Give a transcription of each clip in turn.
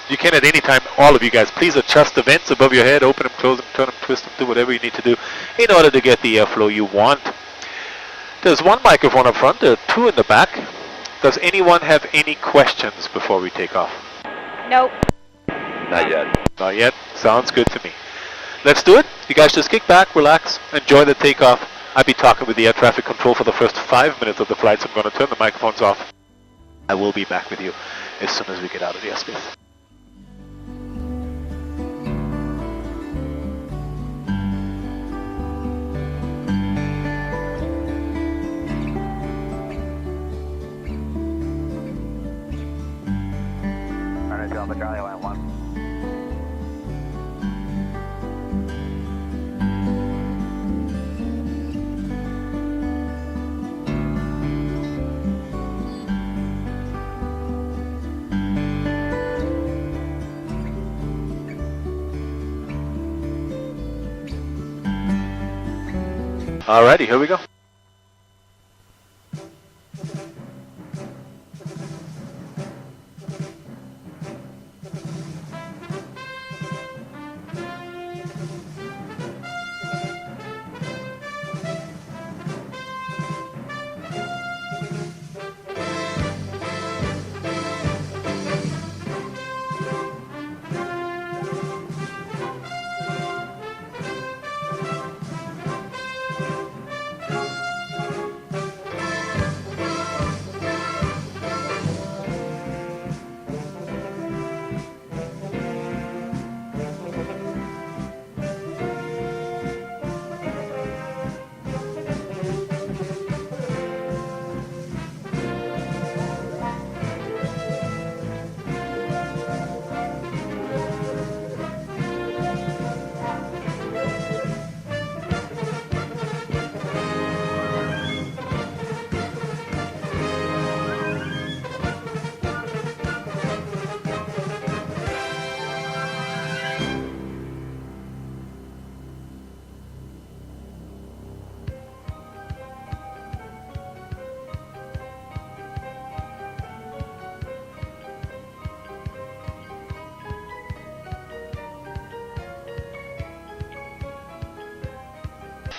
You can at any time, all of you guys, please adjust the vents above your head, open them, close them, turn them, twist them, do whatever you need to do in order to get the airflow you want. There's one microphone up front, there are two in the back. Does anyone have any questions before we take off? Nope. Not yet. Not yet? Sounds good to me. Let's do it. You guys just kick back, relax, enjoy the takeoff. I'll be talking with the air traffic control for the first 5 minutes of the flight, so I'm going to turn the microphones off. I will be back with you as soon as we get out of the airspace. Delta Charlie, line 1. Alrighty, here we go.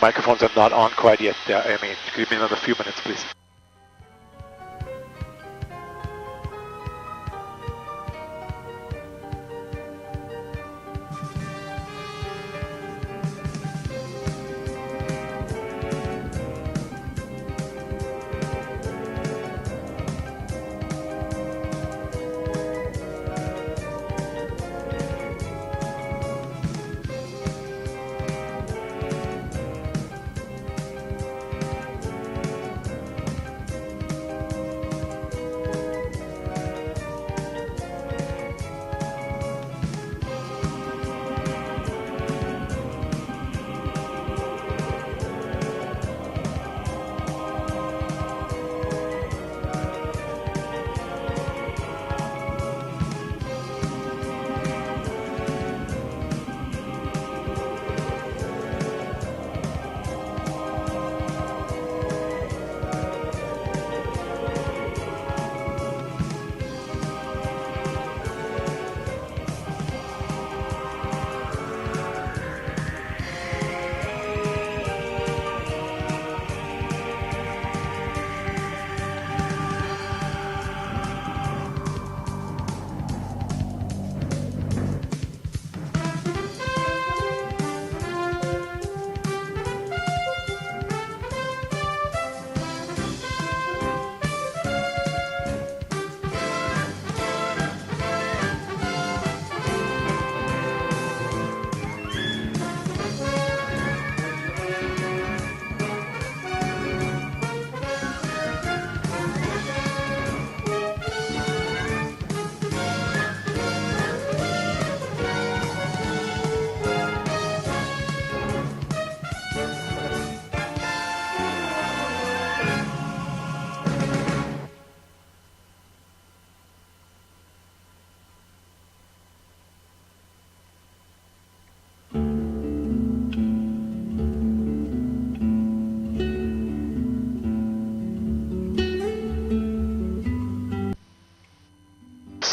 Microphones are not on quite yet. I mean, give me another few minutes, please.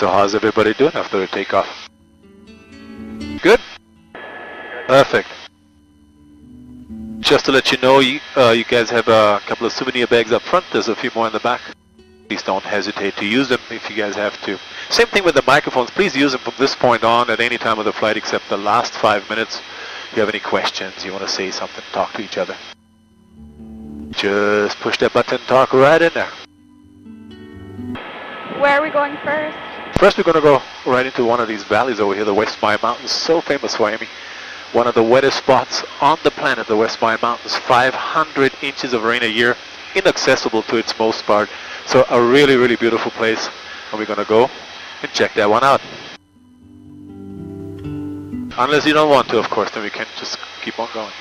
So how's everybody doing after the takeoff? Good? Perfect. Just to let you know, you guys have a couple of souvenir bags up front. There's a few more in the back. Please don't hesitate to use them if you guys have to. Same thing with the microphones. Please use them from this point on at any time of the flight except the last 5 minutes. If you have any questions, you want to say something, talk to each other. Just push that button, talk right in there. Where are we going first? First we're going to go right into one of these valleys over here, the West Maui Mountains, so famous for Miami. One of the wettest spots on the planet, the West Maui Mountains, 500 inches of rain a year, inaccessible to its most part. So a really, really beautiful place, and we're going to go and check that one out. Unless you don't want to, of course, then we can just keep on going.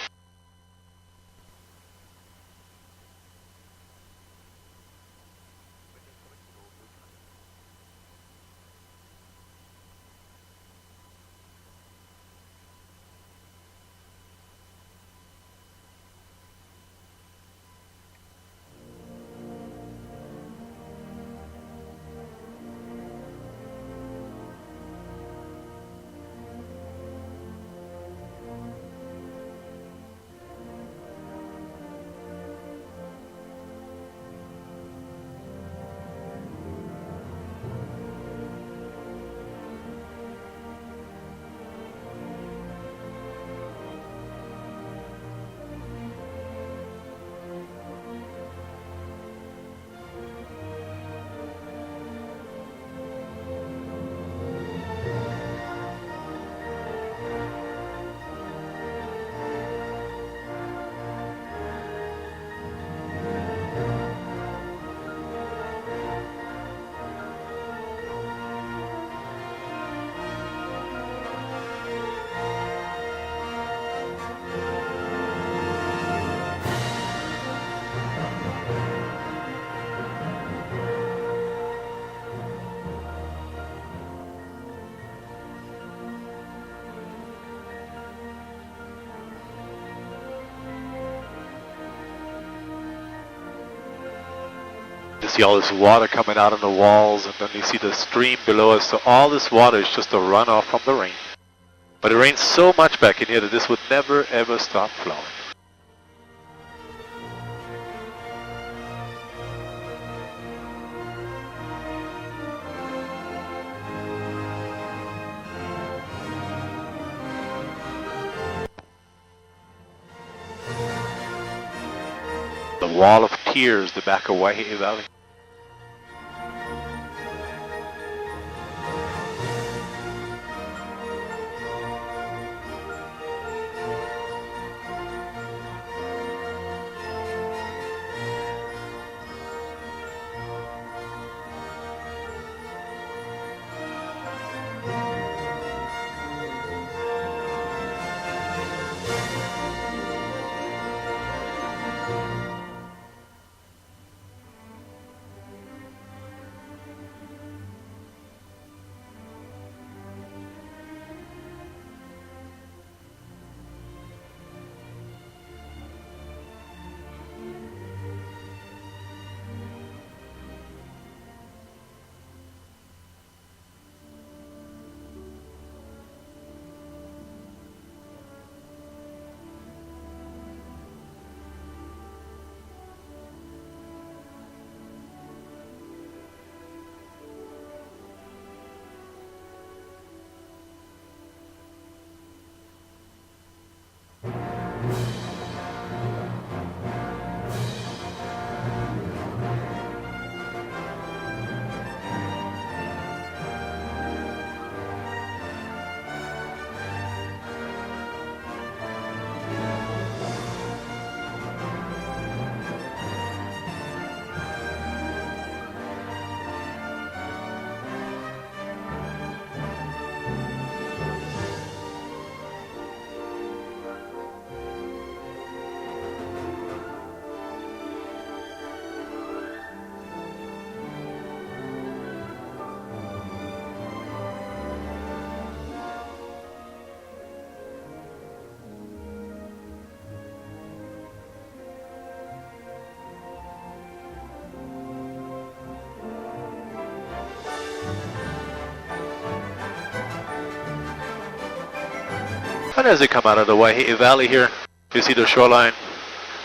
You see all this water coming out on the walls, and then you see the stream below us. So all this water is just a runoff from the rain. But it rains so much back in here that this would never ever stop flowing. The Wall of Tears, the back of Waihee Valley. And as you come out of the Waihee Valley here, you see the shoreline,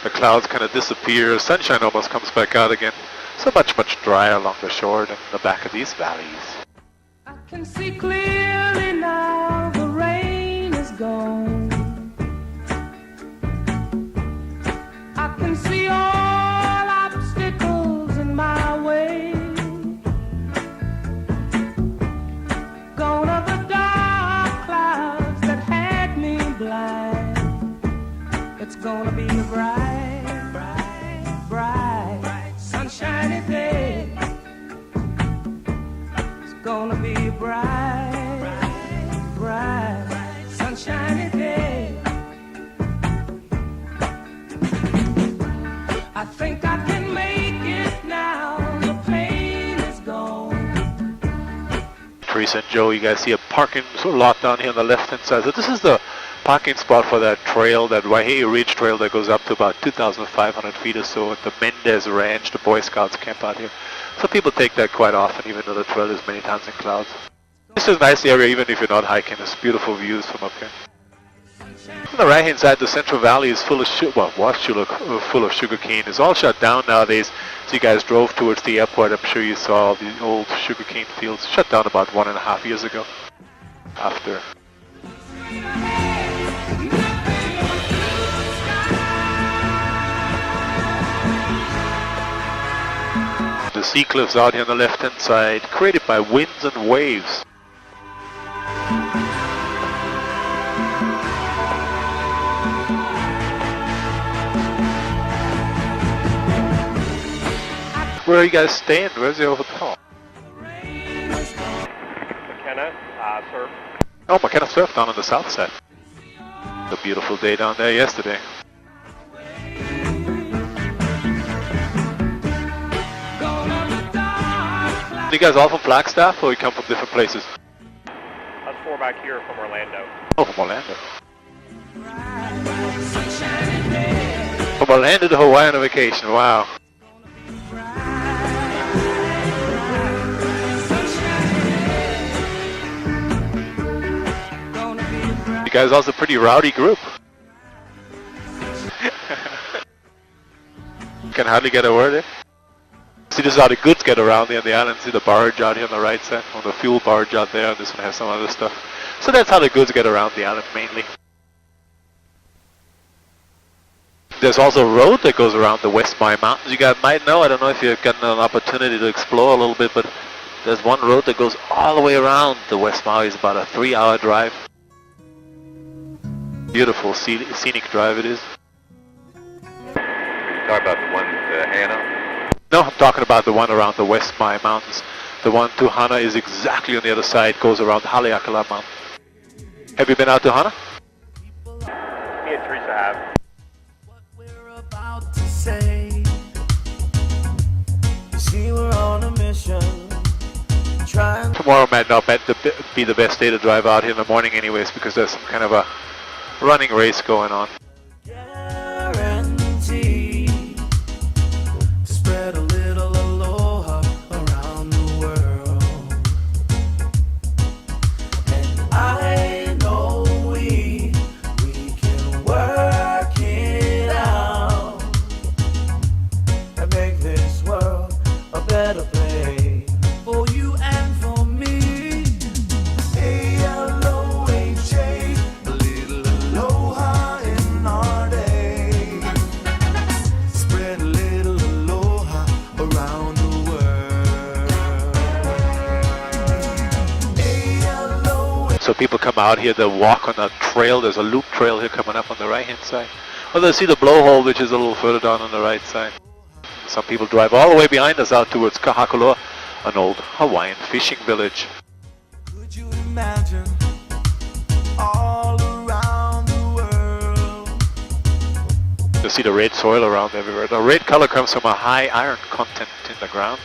the clouds kind of disappear, sunshine almost comes back out again. So much drier along the shore than the back of these valleys. I can see clearly now, the rain is gone. I can see all obstacles in my way. Gone are the dark clouds that had me blind. It's gonna be a bright, bright, bright, sunshiny day. It's gonna be a bright, bright, bright, sunshiny day. I think I can make it now, the pain is gone. Theresa and Joe, you guys see a parking lot down here on the left hand side. So this is the parking spot for that trail, that Waihee Ridge Trail that goes up to about 2,500 feet or so at the Mendez Ranch. The Boy Scouts camp out here. So people take that quite often, even though the trail is many times in clouds. This is a nice area even if you're not hiking. There's beautiful views from up here. On the right hand side, the Central Valley is full of full of sugarcane. It's all shut down nowadays. So you guys drove towards the airport. I'm sure you saw the old sugarcane fields shut down about 1.5 years ago. After the sea cliffs out here on the left hand side, created by winds and waves. Where are you guys staying? Where's your hotel? McKenna, surf. Oh, McKenna Surf down on the south side. A beautiful day down there yesterday. You guys all from Flagstaff or you come from different places? Us four back here from Orlando. Oh, from Orlando. From Orlando to Hawaii on a vacation, wow. You guys also a pretty rowdy group. Can hardly get a word in. See, this is how the goods get around here on the island. See the barge out here on the right side, or the fuel barge out there, and this one has some other stuff. So that's how the goods get around the island mainly. There's also a road that goes around the West Maui Mountains. You guys might know, I don't know if you've gotten an opportunity to explore a little bit, but there's one road that goes all the way around the West Maui. It's about a 3-hour drive. Beautiful scenic drive it is. You talk about the one to Hana? No, I'm talking about the one around the West Maui Mountains. The one to Hana is exactly on the other side, goes around Haleakala Mountain. Have you been out to Hana? Me and Theresa have. What we're about to say. You see, we're on a mission. Trying. Tomorrow might not be the best day to drive out here in the morning anyways, because there's some kind of a running race going on. Guarantee to spread a little aloha around the world. And I know we can work it out and make this world a better place for you and for me. A-L-O-H-A, a little aloha in our day. Spread a little aloha around the world. A-L-O-H-A. So people come out here, they walk on a trail. There's a loop trail here coming up on the right hand side. Or they'll see the blowhole, which is a little further down on the right side. Some people drive all the way behind us out towards Kahakuloa, an old Hawaiian fishing village. Could you imagine all around the world? You'll see the red soil around everywhere. The red color comes from a high iron content in the ground.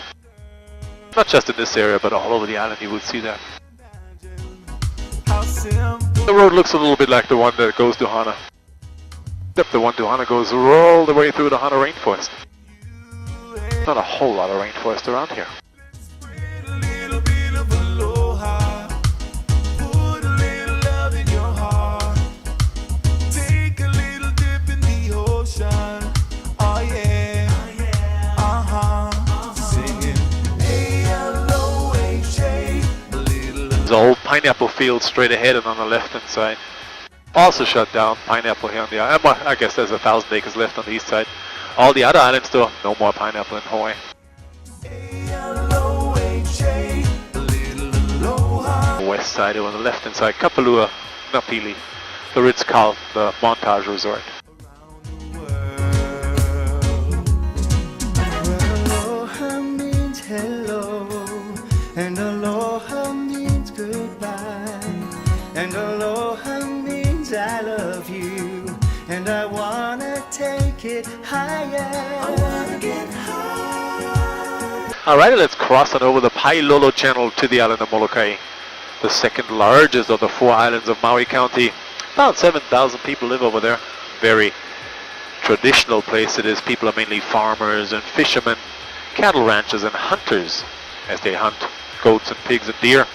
Not just in this area, but all over the island you would see that. How simple. The road looks a little bit like the one that goes to Hana. Except the one to Hana goes all the way through the Hana rainforest. Not a whole lot of rainforest around here. Spread a little bit of aloha. Put a little love in your heart. a whole pineapple field straight ahead and on the left hand side. Also shut down, pineapple here on the island. I guess there's 1,000 acres left on the east side. All the other islands though, no more pineapple in Hawaii. West side on the left hand side, Kapalua, Napili, the Ritz-Carlton, the Montage Resort. Aloha means hello, and aloha means goodbye, and aloha means I love you, and I wanna take it higher. I wanna get high. Alright, let's cross on over the Pailolo Channel to the island of Molokai, the second largest of the 4 islands of Maui County. About 7,000 people live over there. Very traditional place it is. People are mainly farmers and fishermen, cattle ranchers and hunters as they hunt goats and pigs and deer.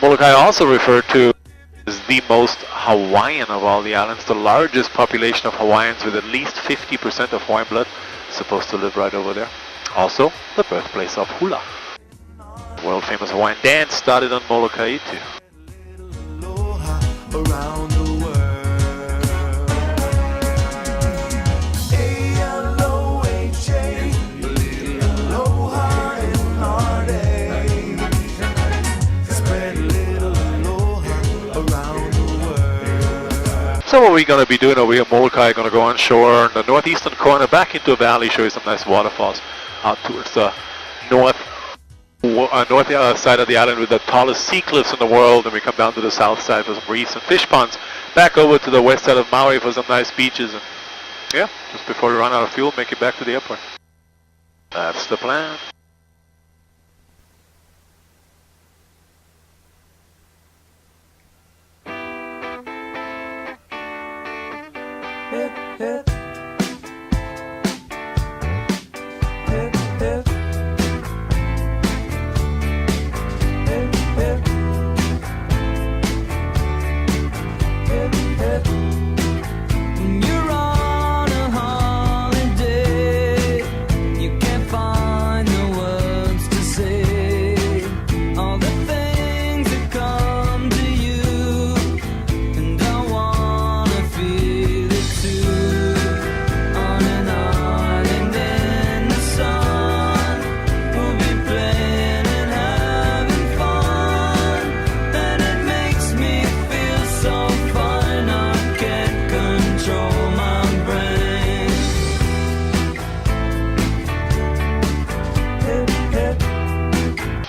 Molokai also referred to as the most Hawaiian of all the islands, the largest population of Hawaiians with at least 50% of Hawaiian blood supposed to live right over there. Also, the birthplace of hula. World famous Hawaiian dance started on Molokai too. Aloha around the world. A-L-O-H-A, aloha in heartache. Spread a little aloha around the world. So what we're going to be doing over here in Molokai, going to go on shore in the northeastern corner, back into a valley, show you some nice waterfalls out towards the north side of the island with the tallest sea cliffs in the world, and we come down to the south side for some reefs and fish ponds, back over to the west side of Maui for some nice beaches, and yeah, just before we run out of fuel, make it back to the airport. That's the plan. Hip, hip. Hip, hip. Hip, hip. Hip, hip. When you're on a holiday, you can't find the words to say all the things that come to you, and I wanna feel it too. On an island in the sun, we'll be playing and having fun, and it makes me feel so fine I can't control my brain. Hip, hip.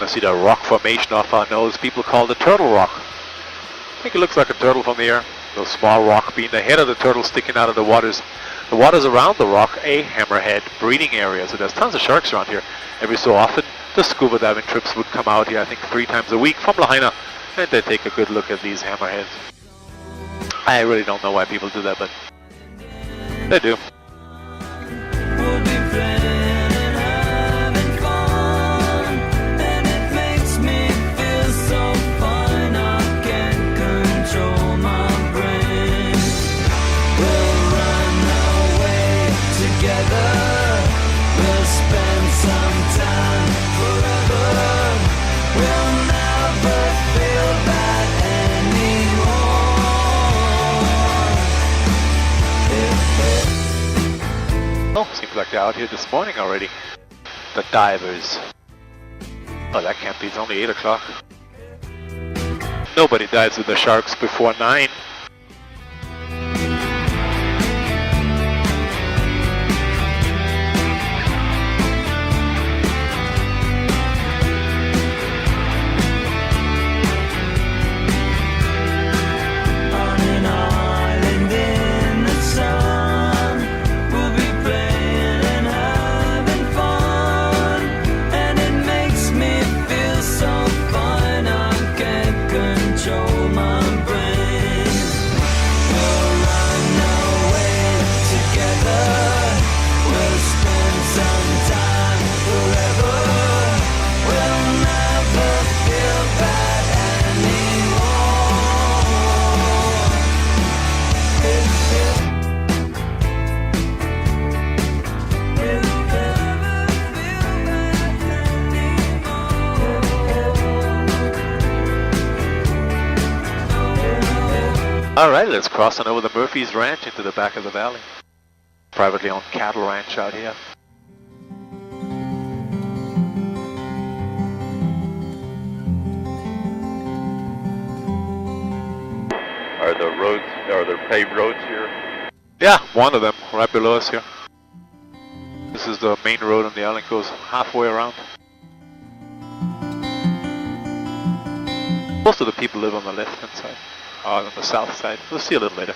I see the rock formation off our nose. People call it Turtle Rock. I think it looks like a turtle from the air. The small rock being the head of the turtle sticking out of the waters. The waters around the rock, a hammerhead breeding area. So there's tons of sharks around here. Every so often, the scuba diving trips would come out here, I think 3 times a week from Lahaina, and they take a good look at these hammerheads. I really don't know why people do that, but they do. We'll be playing and having fun, and it makes me feel so fine I can't control my brain. We'll run away together, we'll spend some time forever, we'll never feel bad anymore. Oh, seems like they're out here this morning already. The divers. Oh, that can't be. It's only 8 o'clock. Nobody dives with the sharks before 9. On an island in the sun, we'll be playing and having fun, and it makes me feel so fine I can't control my brain. We'll run away together, we'll spend some time forever, we'll never feel bad anymore. Hip, hip. We'll never feel bad anymore. Hip, hip. Alright, let's cross on over the Murphy's Ranch into the back of the valley. Privately owned cattle ranch out here. Are there paved roads here? Yeah, one of them right below us here. This is the main road on the island, goes halfway around. Most of the people live on the left hand side, on the south side. We'll see a little later.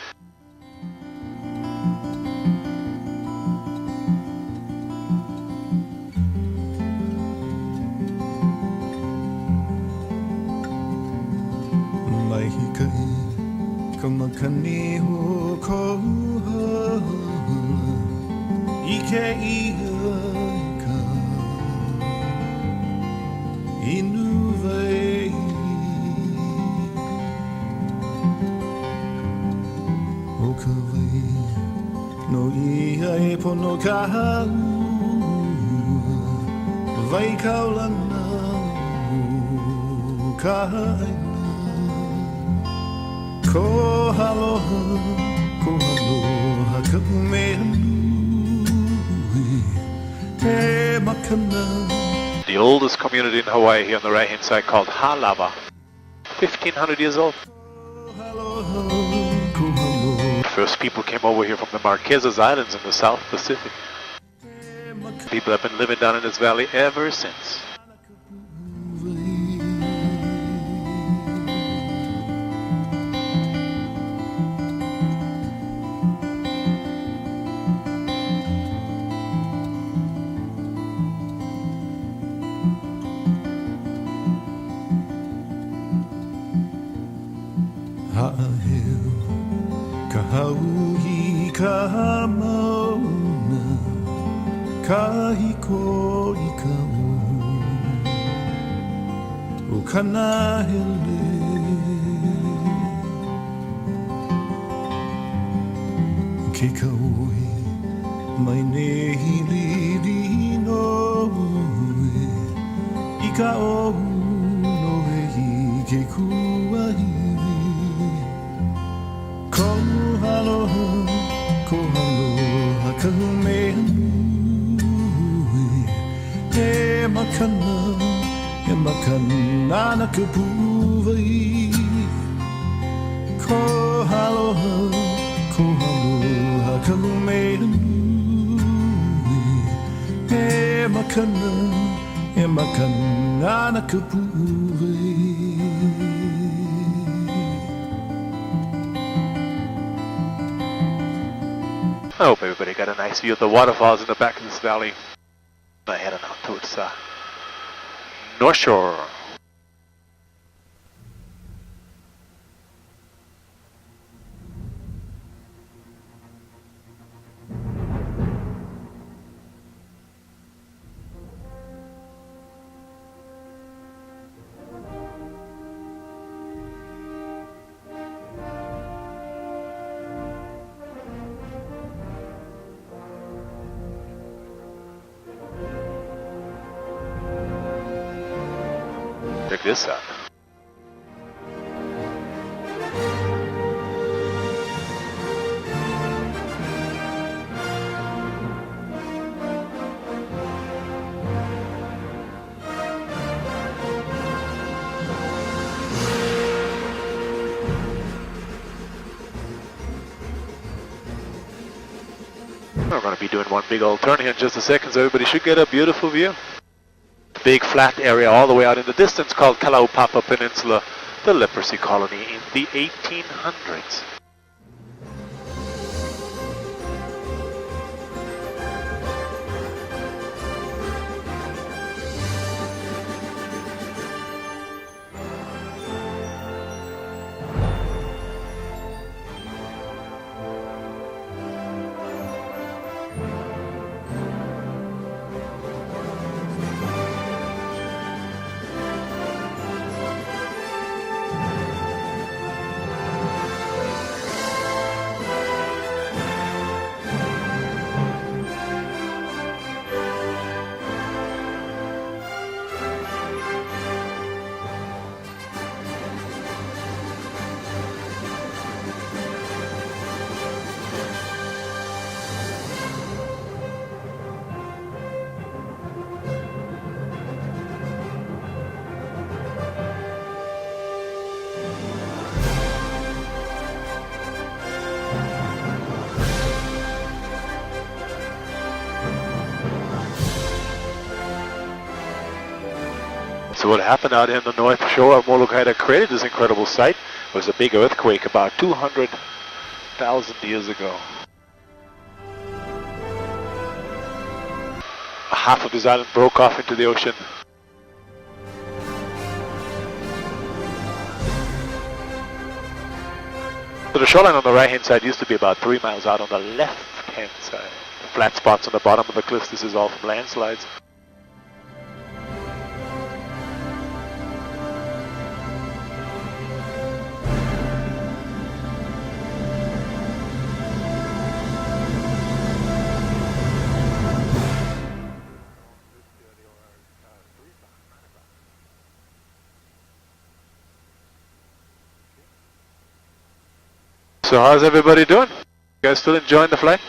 Kamakani ho ko ike ka inu vai o ka vai no ia e pono ka vai kaulana ka ko aloha ka mea nui te makana. The oldest community in Hawaii here on the right hand side called Halava. 1500 years old. The first people came over here from the Marquesas Islands in the South Pacific. People have been living down in this valley ever since. Ha'aheu ka hauhi ka mauna ka hiko I ka o kana hele ke ka oi mai nehi lili no I ka o no he ke kuahi ko aloha ka mea nui e makana na ka puwai ko aloha ka mea nui e makana na ka puwai. I hope everybody got a nice view of the waterfalls in the back of this valley. I'm heading out towards North Shore. Check this out. We're going to be doing one big old turn here in just a second, so everybody should get a beautiful view. Big flat area all the way out in the distance called Kalaupapa Peninsula, the leprosy colony in the 1800s. So what happened out in the north shore of Molokai that created this incredible site was a big earthquake about 200,000 years ago. Half of this island broke off into the ocean. So the shoreline on the right hand side used to be about 3 miles out on the left hand side. The flat spots on the bottom of the cliffs, this is all from landslides. So how's everybody doing? You guys still enjoying the flight?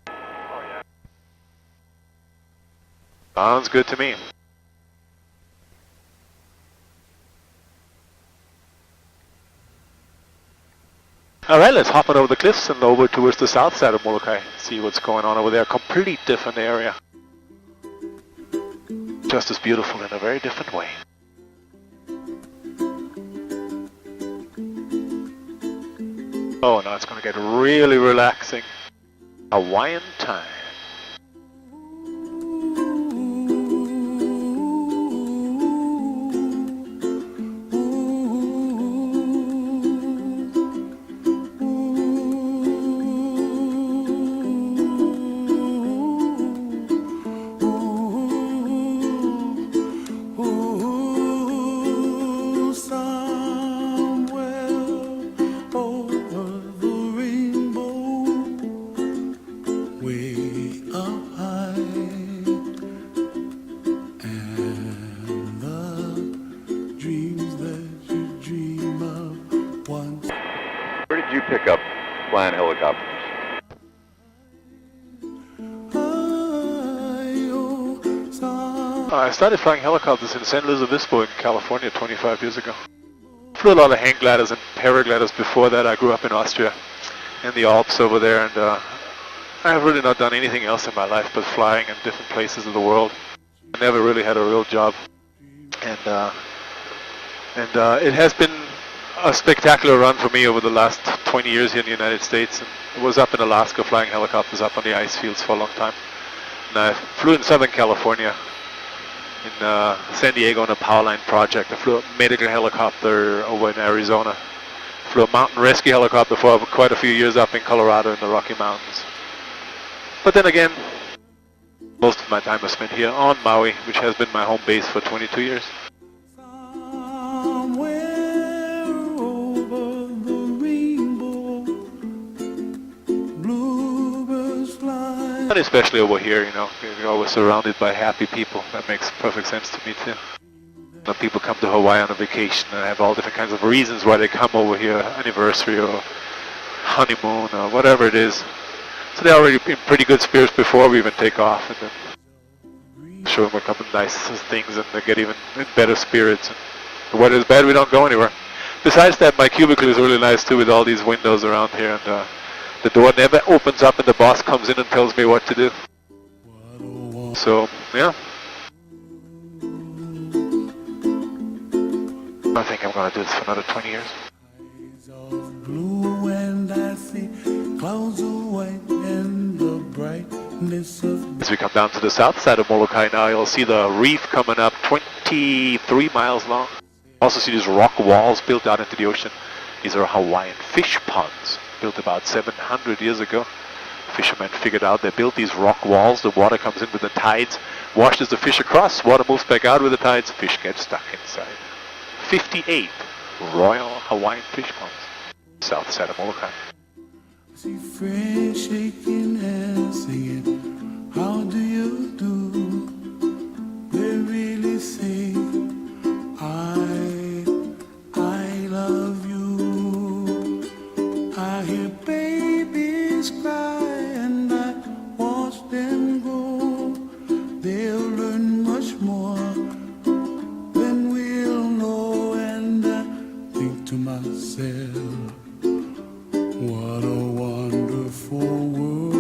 Oh, yeah. Sounds good to me. Alright, let's hop on over the cliffs and over towards the south side of Molokai. See what's going on over there. Complete different area. Just as beautiful in a very different way. Oh, now it's going to get really relaxing. Hawaiian time. Where did you pick up flying helicopters? I started flying helicopters in San Luis Obispo in California 25 years ago. Flew a lot of hang gliders and paragliders before that. I grew up in Austria, in the Alps over there, and I have really not done anything else in my life but flying in different places of the world. I never really had a real job, and it has been a spectacular run for me over the last 20 years here in the United States. And I was up in Alaska flying helicopters up on the ice fields for a long time. And I flew in Southern California, in San Diego on a power line project. I flew a medical helicopter over in Arizona. Flew a mountain rescue helicopter for quite a few years up in Colorado in the Rocky Mountains. But then again, most of my time was spent here on Maui, which has been my home base for 22 years. And especially over here, you know, you're always surrounded by happy people. That makes perfect sense to me too. When people come to Hawaii on a vacation and have all different kinds of reasons why they come over here, anniversary or honeymoon or whatever it is. So they're already in pretty good spirits before we even take off, and then show them a couple of nice things and they get even in better spirits. And the weather's bad, we don't go anywhere. Besides that, my cubicle is really nice too with all these windows around here, and the door never opens up and the boss comes in and tells me what to do. So, yeah. I think I'm going to do this for another 20 years. Blue and I see clouds of white and the brightness of... As we come down to the south side of Molokai now, you'll see the reef coming up 23 miles long. Also see these rock walls built out into the ocean. These are Hawaiian fish ponds, built about 700 years ago. Fishermen figured out they built these rock walls. The water comes in with the tides, washes the fish across, water moves back out with the tides, fish get stuck inside. 58 Royal Hawaiian fish ponds, south side of Molokai. See friends shaking and singing, how do you do? They really say, I love you. I hear babies cry and I watch them go. They'll learn much more than we'll know. And I think to myself, what a wonderful world.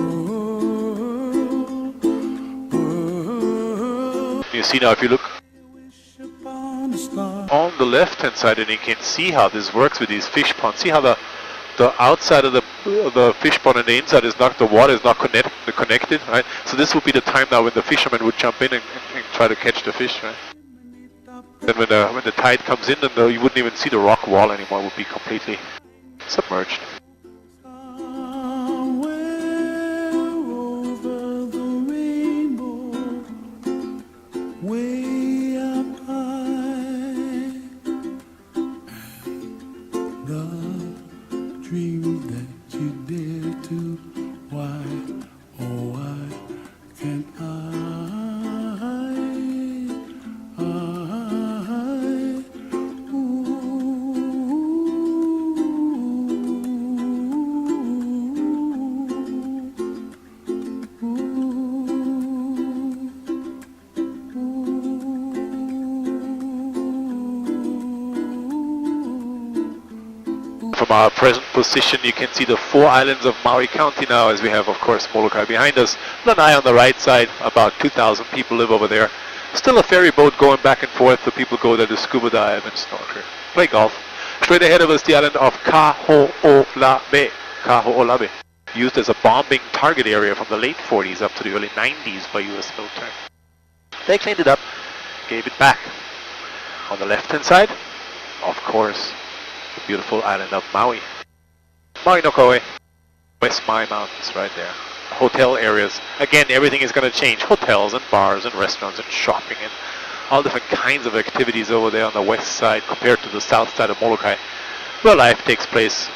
You see now, if you look the left hand side, and you can see how this works with these fish ponds. See how the outside of the fish pond and the inside is not, the water is not connected, right? So this would be the time now when the fishermen would jump in and try to catch the fish, right? Then when the tide comes in, then you wouldn't even see the rock wall anymore. It would be completely submerged. Somewhere over the rainbow, way up high, the dreams that you dare to, why, oh why can't I From our present position, you can see the 4 islands of Maui County now, as we have, of course, Molokai behind us. Lanai on the right side, about 2,000 people live over there. Still a ferry boat going back and forth, so people go there to scuba dive and snorkel, play golf. Straight ahead of us, the island of Kaho'olawe, used as a bombing target area from the late 40s up to the early 90s by US military. They cleaned it up, gave it back. On the left-hand side, of course, the beautiful island of Maui. Maui no Koe, West Maui Mountains right there. Hotel areas. Again, everything is going to change. Hotels and bars and restaurants and shopping and all different kinds of activities over there on the west side compared to the south side of Molokai, where life takes place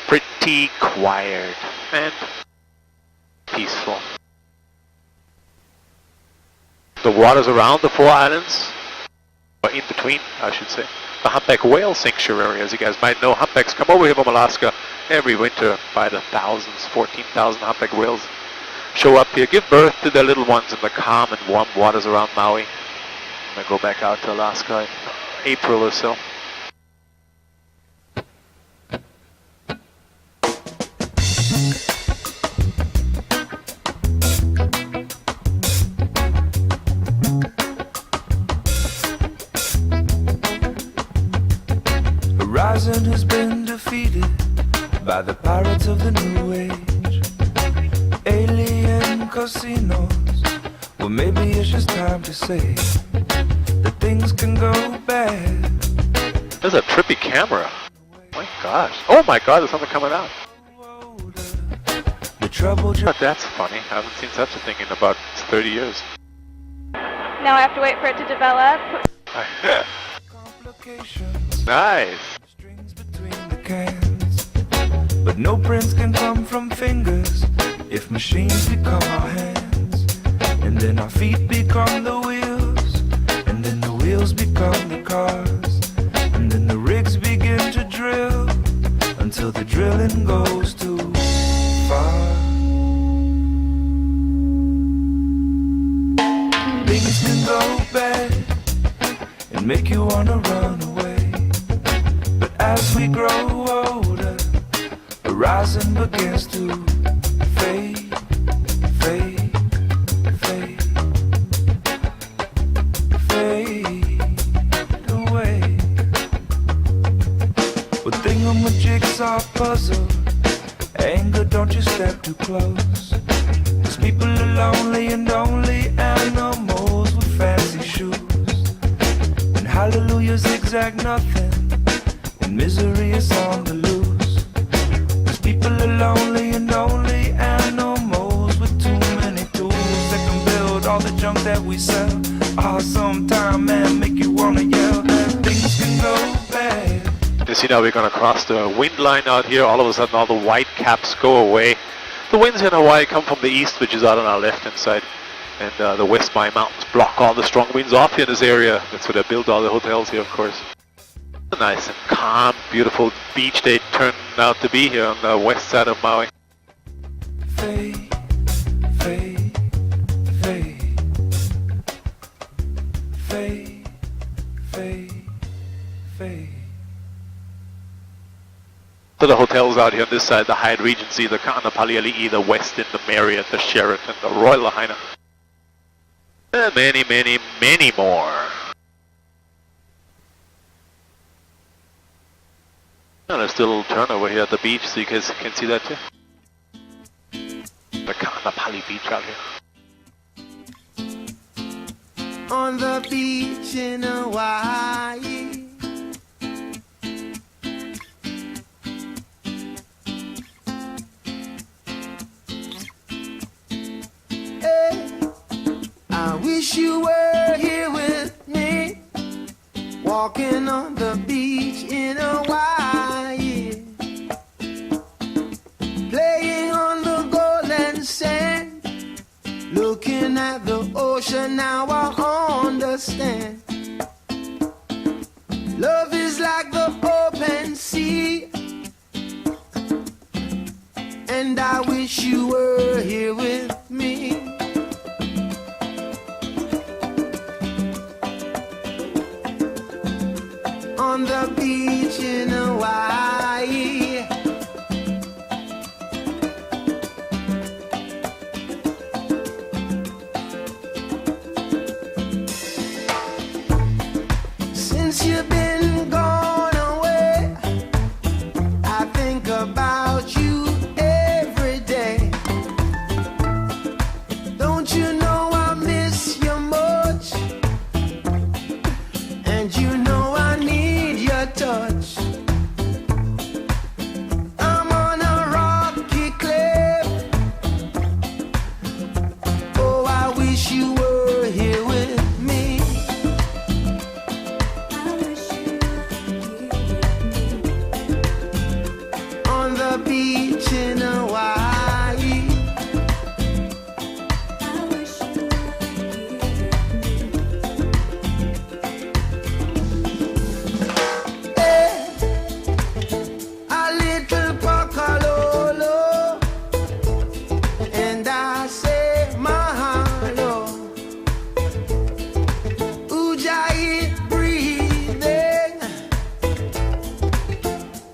pretty quiet and peaceful. The waters around the 4 islands, or in between, I should say. The humpback whale sanctuary, as you guys might know. Humpbacks come over here from Alaska every winter by the thousands. 14,000 humpback whales show up here, give birth to their little ones in the calm and warm waters around Maui. I'm going to go back out to Alaska in April or so. Horizon has been defeated by the pirates of the new age. Alien casinos. Well, maybe it's just time to say that things can go bad. There's a trippy camera. My gosh. Oh my god, there's something coming out. The trouble just That's funny. I haven't seen such a thing in about 30 years. Now I have to wait for it to develop. complications. Nice. Strings between the cans. But no prints can come from fingers if machines become our hands. And then our feet become the wheels. And then the wheels become the cars. And then the rigs begin to drill until the drilling goes too far. Things can go bad and make you wanna run away. But as we grow older, horizon begins to fade, fade, fade, fade away. But thingamajig's our puzzle. Anger, don't you step too close. 'Cause people are lonely and only animals with fancy shoes. And hallelujah zigzag nothing when misery is on the loose. 'Cause people are lonely and only animals with too many tools that can build all the junk that we sell. Ah, sometime, man, make you wanna yell. Things can go bad. You see now we're going to cross the wind line out here. All of a sudden all the white caps go away. The winds in Hawaii come from the east, which is out on our left-hand side. And the West Maui Mountains block all the strong winds off here in this area. That's where they build all the hotels here, of course. A nice and calm, beautiful beach they turn out to be here on the west side of Maui. Fade, fade, fade, fade, fade, fade. So the hotels out here on this side, the Hyatt Regency, the Ka'anapaliali'i, the Westin, the Marriott, the Sheraton, the Royal Lahaina. And many, many, many more. And there's still a little turn over here at the beach, so you guys can see that too. The Kanapali beach out here. On the beach in Hawaii. Hey, I wish you were here with me, walking on the beach in Hawaii, playing on the golden sand, looking at the ocean. Now I understand. Love is like the open sea, and I wish you were here with me. On the beach in Hawaii. Since you've been gone away, I think about you every day. Don't you know I miss you much? And you know I need your touch. I'm on a rocky cliff. Oh, I wish you were here with me. On the beach in Hawaii. Hey, a little Pakalolo, and I say mahalo. Ujjayi breathing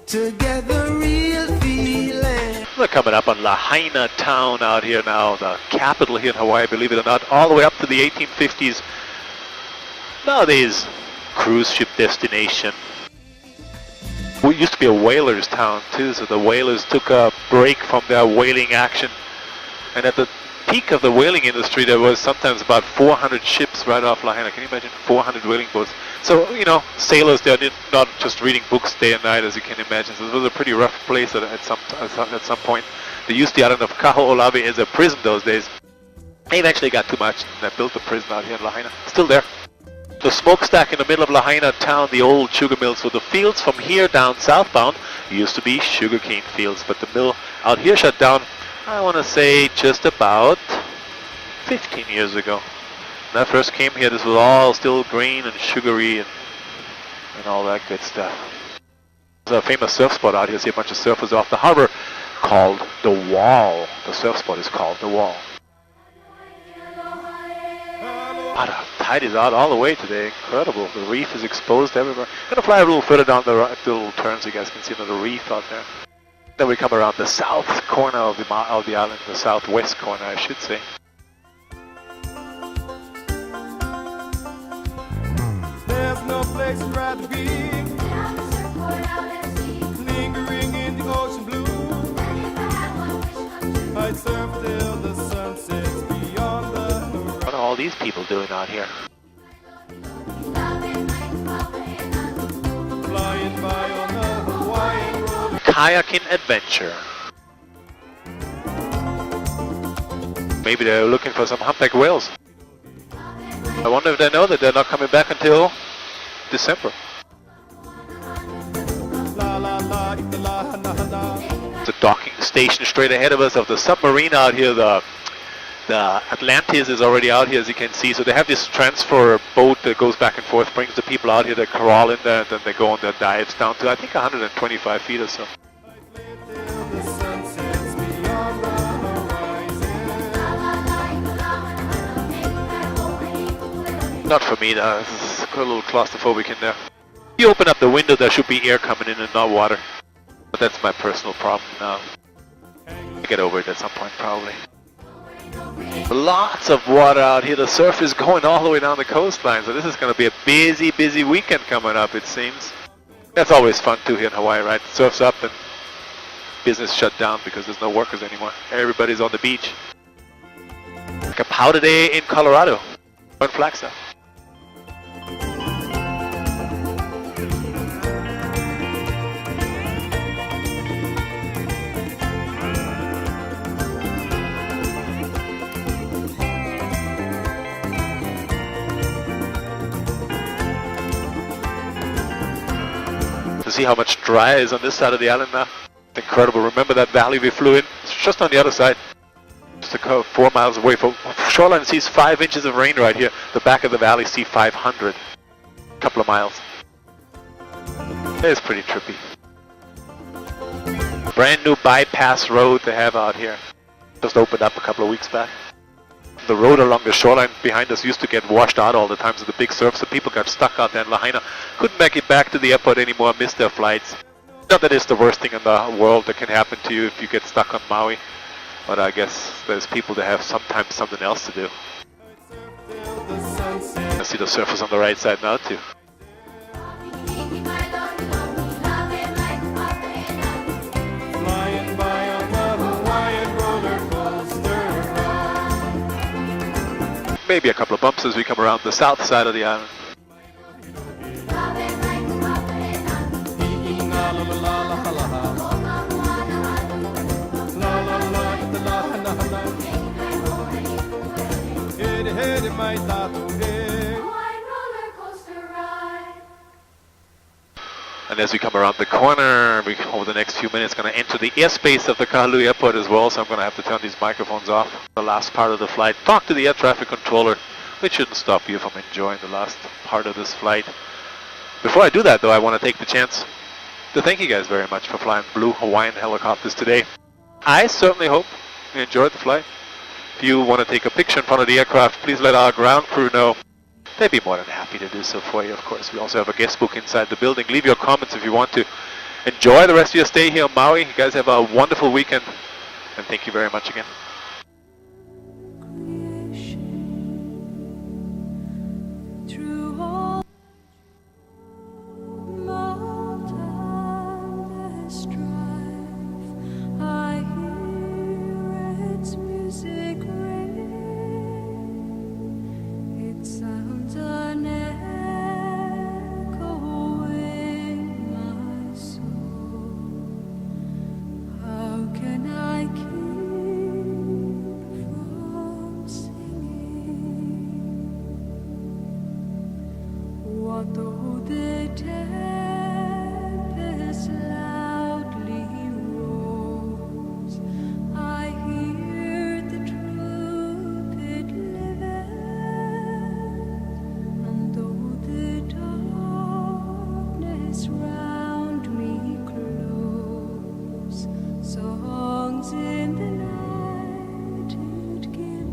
together, real feeling. We're coming up on Lahaina town out here now, the capital here in Hawaii, believe it or not, all the way up to the 1850s. Nowadays, cruise ship destination. We used to be a whalers town too, so the whalers took a break from their whaling action. And at the peak of the whaling industry, there was sometimes about 400 ships right off Lahaina. Can you imagine 400 whaling boats? So, you know, sailors there did not just reading books day and night, as you can imagine. So it was a pretty rough place at some point. They used the island of Kaho'olawe as a prison those days. They eventually got too much and they built a prison out here in Lahaina. Still there. The smokestack in the middle of Lahaina town, the old sugar mill. So the fields from here down southbound used to be sugarcane fields, but the mill out here shut down, I want to say just about 15 years ago. When I first came here, this was all still green and sugary and all that good stuff. There's a famous surf spot out here. See a bunch of surfers off the harbor called The Wall. The surf spot is called The Wall. Wow, the tide is out all the way today. Incredible. The reef is exposed everywhere. I'm going to fly a little further down the little turn so you guys can see another reef out there. Then we come around the south corner of the island, the southwest corner, I should say. There's no place I'd rather be, lingering in the ocean blue. I'd surf till the sun sets beyond the horizon. What are all these people doing out here? Flying by on the Hawaiian roller. Kayaking adventure. Maybe they're looking for some humpback whales. I wonder if they know that they're not coming back until December. La la la, la la la. The docking station straight ahead of us of the submarine out here. The Atlantis is already out here, as you can see. So they have this transfer boat that goes back and forth, brings the people out here that crawl in there, and then they go on their dives down to I think 125 feet or so. The sun sets beyond the horizon. Not for me, though. It's a little claustrophobic in there. If you open up the window, there should be air coming in and not water. But that's my personal problem now. I'll get over it at some point, probably. Lots of water out here. The surf is going all the way down the coastline, so this is going to be a busy, busy weekend coming up, it seems. That's always fun too here in Hawaii, right? Surf's up and business shut down because there's no workers anymore. Everybody's on the beach. Like a powder day in Colorado, or in Flagstaff. To see how much dry is on this side of the island now. It's incredible. Remember that valley we flew in? It's just on the other side. Just 4 miles away. Shoreline sees 5 inches of rain right here. The back of the valley see 500. A couple of miles. It's pretty trippy. Brand new bypass road they have out here. Just opened up a couple of weeks back. The road along the shoreline behind us used to get washed out all the time, so the big surf, so people got stuck out there in Lahaina. Couldn't make it back to the airport anymore, missed their flights. Not that it's the worst thing in the world that can happen to you if you get stuck on Maui, but I guess there's people that have sometimes something else to do. I see the surfers on the right side now too. Flying by on the Hawaiian roller coaster ride. Maybe a couple of bumps as we come around the south side of the island. And as we come around the corner, we, over the next few minutes, going to enter the airspace of the Kahului Airport as well, so I'm going to have to turn these microphones off. The last part of the flight, talk to the air traffic controller, which shouldn't stop you from enjoying the last part of this flight. Before I do that, though, I want to take the chance to thank you guys very much for flying Blue Hawaiian helicopters today. I certainly hope you enjoyed the flight. If you want to take a picture in front of the aircraft, please let our ground crew know. They'd be more than happy to do so for you, of course. We also have a guest book inside the building. Leave your comments if you want to. Enjoy the rest of your stay here on Maui. You guys have a wonderful weekend. And thank you very much again. Through all the strife, I hear its music ring. It sounds an echo in my soul. How can I keep from singing? What though the tempest loudly roars? I hear the truth it liveth, and though the darkness round me close, songs in the night it giveth.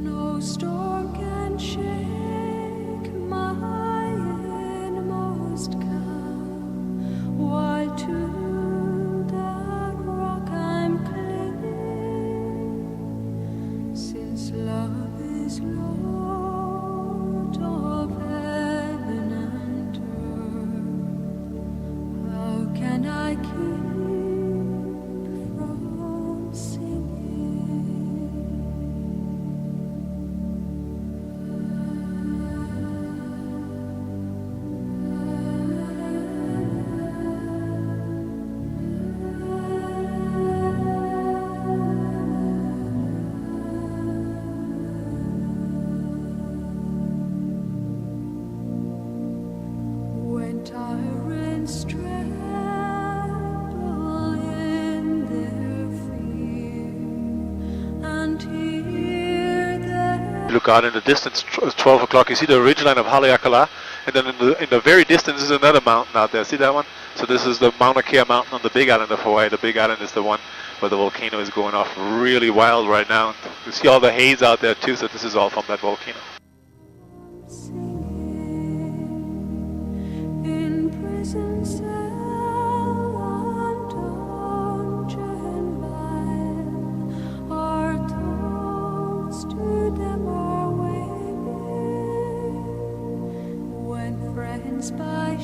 No storm can shake my inmost calm, while to that rock I'm clinging, since love is Lord of heaven and earth. How can I keep from when tyrants tremble in their fear, and hear their Look out in the distance, it's 12 o'clock. You see the ridgeline of Haleakala, and then in the very distance is another mountain out there. See that one? So this is the Mauna Kea mountain on the big island of Hawaii. The big island is the one where the volcano is going off really wild right now. And you see all the haze out there too, so this is all from that volcano. in prison cell and dungeon vile, our toast to them are waving, when friends by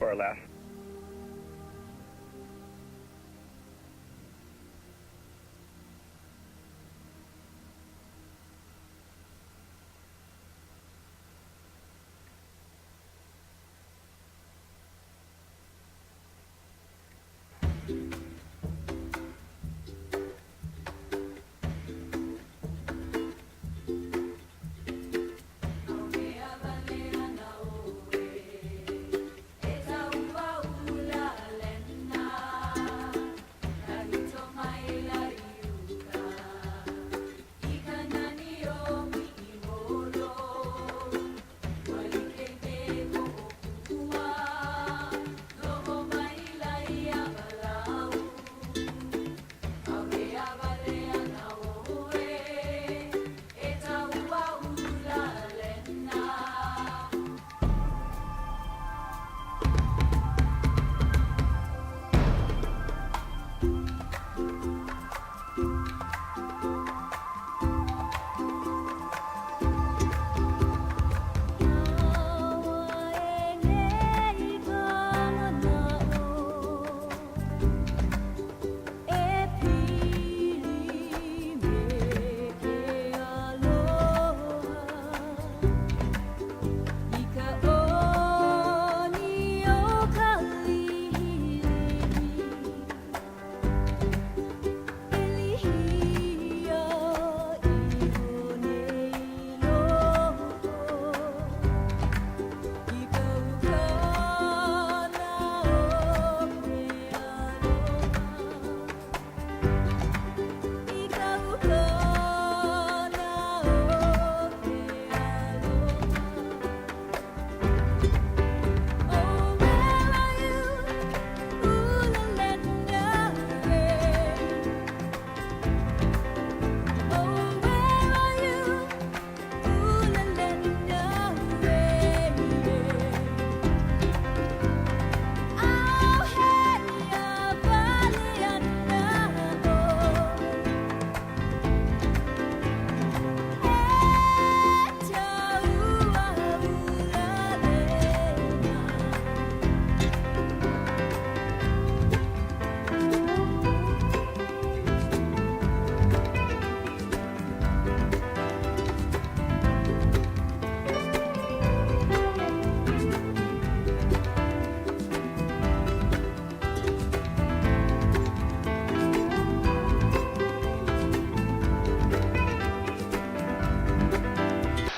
or less.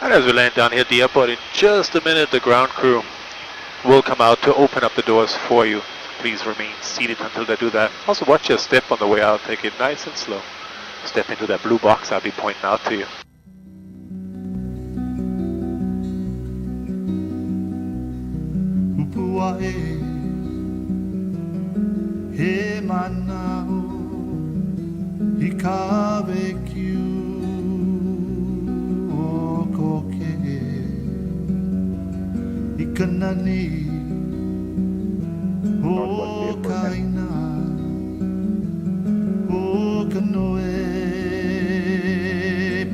And as we land down here at the airport, in just a minute the ground crew will come out to open up the doors for you. Please remain seated until they do that. Also watch your step on the way out. Take it nice and slow. Step into that blue box I'll be pointing out to you. Upuae he manao I kawe kiu o koke I kanani o kaina o kanoe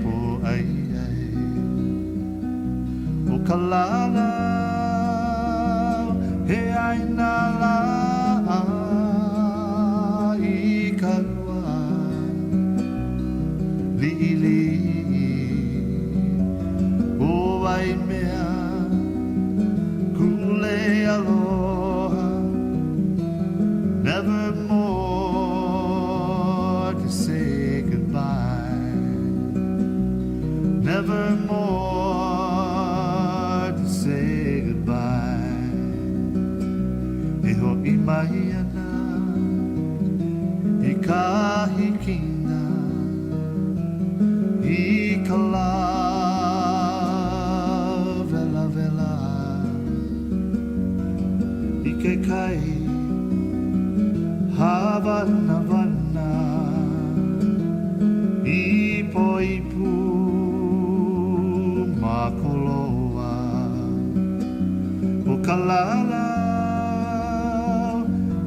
po ai ai o kalala he aina la I kaua li li o ai mea kule aloha never more to say goodbye never more to say goodbye e ho'i mai ana I kahikina I kala vela vela I ke kai Havana vana I poipu makoloa o kalala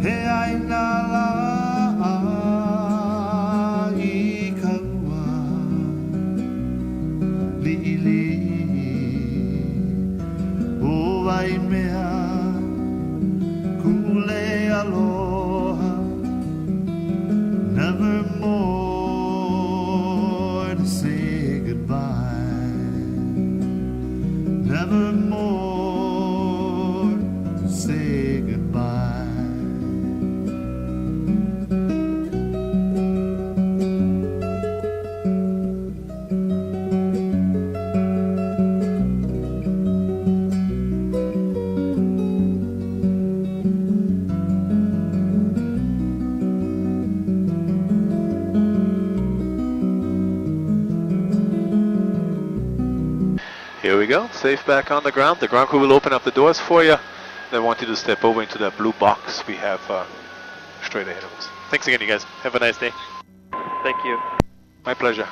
he aina la I kaua li li o ai mea Here we go, safe back on the ground. The ground crew will open up the doors for you. They want you to step over into that blue box we have straight ahead of us. Thanks again, you guys. Have a nice day. Thank you. My pleasure.